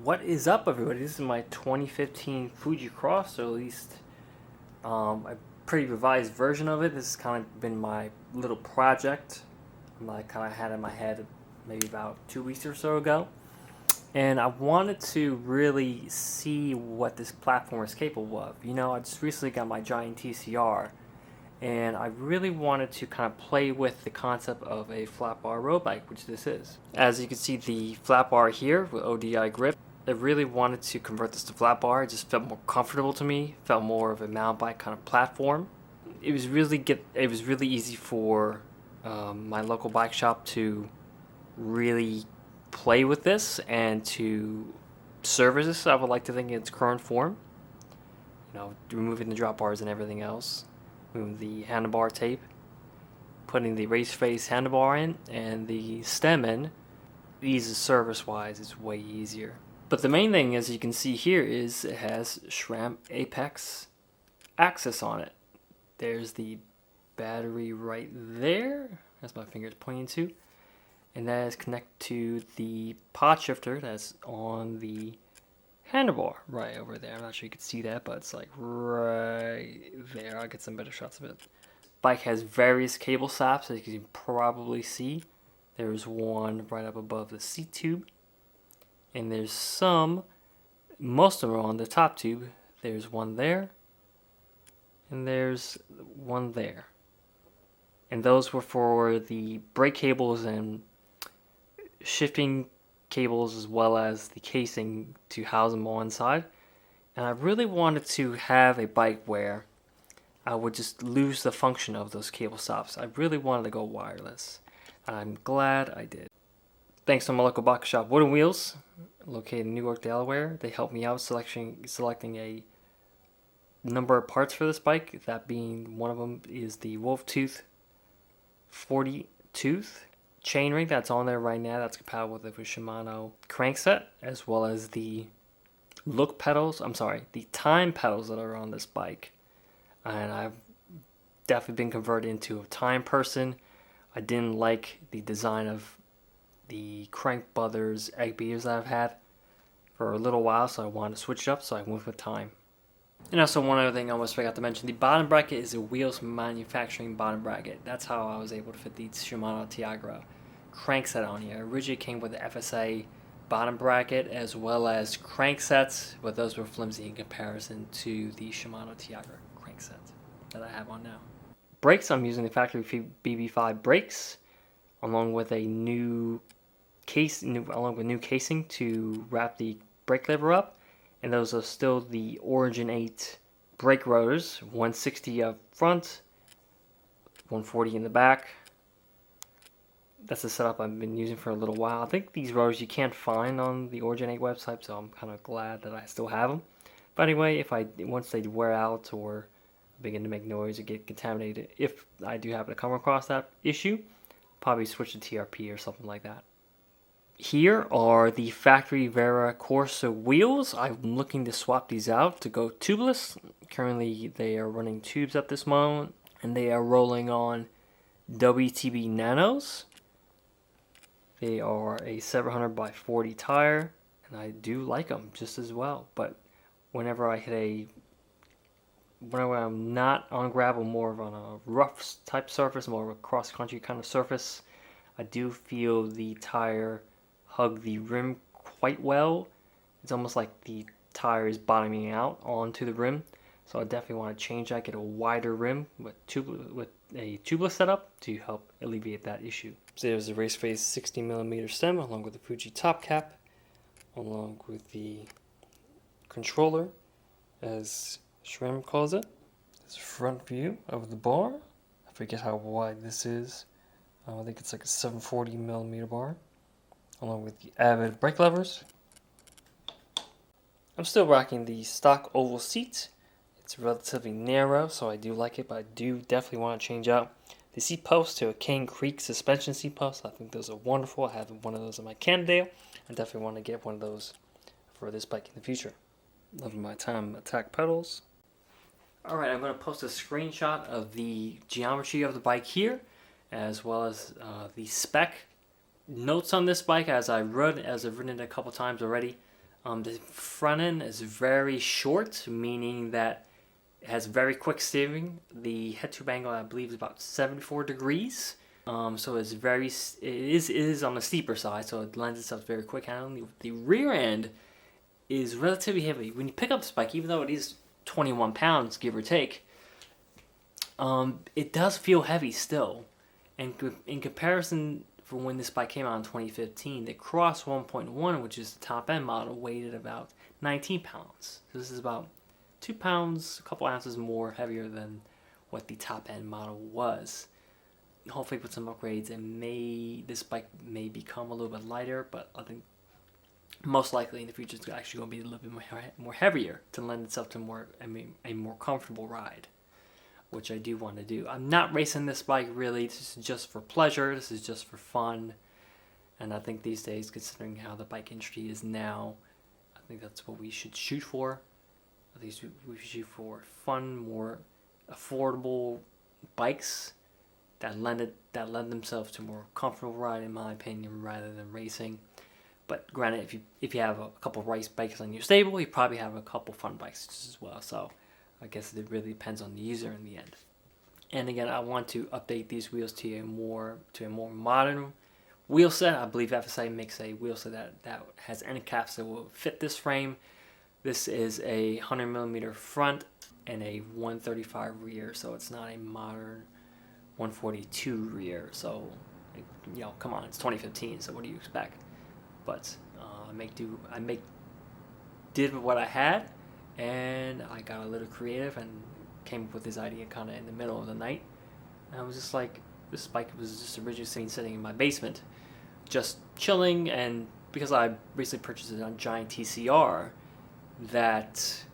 What is up, everybody? This is my 2015 Fuji Cross, or at least a pretty revised version of it. This has kind of been my little project that I kind of had in my head maybe about 2 weeks or so ago. And I wanted to really see what this platform is capable of. You know, I just recently got my Giant TCR, and I really wanted to kind of play with the concept of a flat bar road bike, which this is. As you can see, the flat bar here with ODI grip, I really wanted to convert this to flat bar. It just felt more comfortable to me, felt more of a mountain bike kind of platform. It was really easy for my local bike shop to really play with this and to service this. I would like to think in its current form. You know, removing the drop bars and everything else. Moving the handlebar tape, putting the race face handlebar in, and the stem in. Ease of service wise is way easier. But the main thing, as you can see here, is it has SRAM Apex access on it. There's the battery right there. That's my fingers pointing to. And that is connected to the pod shifter that's on the handlebar right over there. I'm not sure you can see that, but it's like right there. I'll get some better shots of it. Bike has various cable stops, as you can probably see. There's one right up above the seat tube, and there's most of them are on the top tube. There's one there, and there's one there. And those were for the brake cables and shifting cables, as well as the casing to house them on side. And I really wanted to have a bike where I would just lose the function of those cable stops. I really wanted to go wireless. I'm glad I did. Thanks to my local bike shop, Wooden Wheels, located in Newark, Delaware. They helped me out selecting a number of parts for this bike. That being, one of them is the Wolf Tooth 40 tooth chainring that's on there right now. That's compatible with the Shimano crankset, as well as the the time pedals that are on this bike. And I've definitely been converted into a time person. I didn't like the design of the Crank Brothers egg beaters that I've had for a little while, so I wanted to switch it up, so I went with time. And also, one other thing I almost forgot to mention, the bottom bracket is a Wheels manufacturing bottom bracket. That's how I was able to fit the Shimano Tiagra crankset on here. It originally came with the FSA bottom bracket as well as cranksets, but those were flimsy in comparison to the Shimano Tiagra crankset that I have on now. Brakes, I'm using the factory BB5 brakes, along with new casing to wrap the brake lever up. And those are still the Origin 8 brake rotors, 160 up front, 140 in the back. That's the setup I've been using for a little while. I think these rotors you can't find on the Origin 8 website, so I'm kind of glad that I still have them. But anyway, once they wear out or begin to make noise or get contaminated, if I do happen to come across that issue, probably switch to TRP or something like that. Here are the factory Vera Corsa wheels. I'm looking to swap these out to go tubeless. Currently, they are running tubes at this moment, and they are rolling on WTB Nanos. They are a 700 by 40 tire, and I do like them just as well. But whenever I'm not on gravel, more of on a rough type surface, more of a cross-country kind of surface, I do feel the tire hug the rim quite well. It's almost like the tire is bottoming out onto the rim. So I definitely want to change that, get a wider rim with a tubeless setup to help alleviate that issue. So there's the race face 60mm stem along with the Fuji top cap, along with the controller, as SRAM calls it. This front view of the bar. I forget how wide this is. I think it's like a 740mm bar, along with the Avid brake levers. I'm still rocking the stock oval seat. It's relatively narrow, so I do like it, but I do definitely want to change out the seat post to a Cane Creek suspension seat post. I think those are wonderful. I have one of those in my Cannondale. I definitely want to get one of those for this bike in the future. Loving my time attack pedals. Alright, I'm going to post a screenshot of the geometry of the bike here, as well as the spec notes on this bike as I've ridden it a couple times already. The front end is very short, meaning that it has very quick steering. The head tube angle, I believe, is about 74 degrees. So it is on the steeper side, so it lends itself very quick handling. The rear end is relatively heavy. When you pick up this bike, even though it is 21 pounds, give or take, it does feel heavy still. And in comparison, for when this bike came out in 2015, the Cross 1.1, which is the top end model, weighed at about 19 pounds. So this is about 2 pounds, a couple ounces more heavier than what the top end model was. Hopefully with some upgrades, this bike may become a little bit lighter, but I think most likely in the future it's actually going to be a little bit more heavier to lend itself to a more comfortable ride, which I do want to do. I'm not racing this bike really. This is just for pleasure. This is just for fun. And I think these days, considering how the bike industry is now, I think that's what we should shoot for. At least we should shoot for fun, more affordable bikes that lend themselves to more comfortable ride, in my opinion, rather than racing. But granted, if you have a couple race bikes on your stable, you probably have a couple fun bikes as well. So I guess it really depends on the user in the end. And again, I want to update these wheels to a more modern wheel set. I believe FSI makes a wheel set that has end caps that will fit this frame. This is a 100 millimeter front and a 135 rear, so it's not a modern 142 rear. So, come on, it's 2015, so what do you expect? But I did what I had, and I got a little creative and came up with this idea kind of in the middle of the night. And I was just like, this bike was just originally sitting in my basement, just chilling, and because I recently purchased it on Giant TCR, that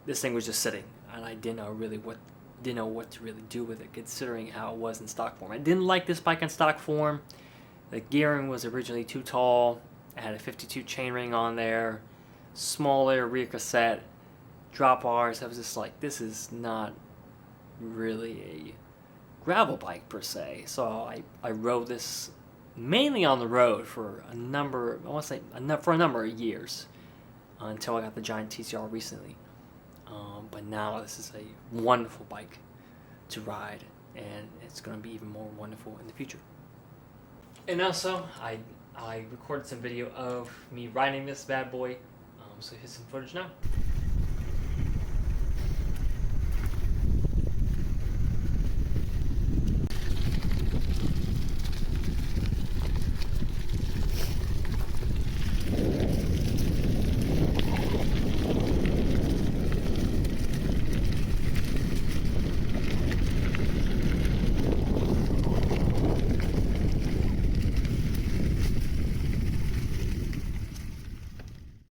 this thing was just sitting, and I didn't know what to really do with it, considering how it was in stock form. I didn't like this bike in stock form. The gearing was originally too tall. It had a 52 chainring on there, smaller rear cassette, drop bars. I was just like, this is not really a gravel bike per se. So I rode this mainly on the road for a number of years until I got the Giant TCR recently. But now this is a wonderful bike to ride, and it's going to be even more wonderful in the future. And also, I recorded some video of me riding this bad boy, so here's some footage now.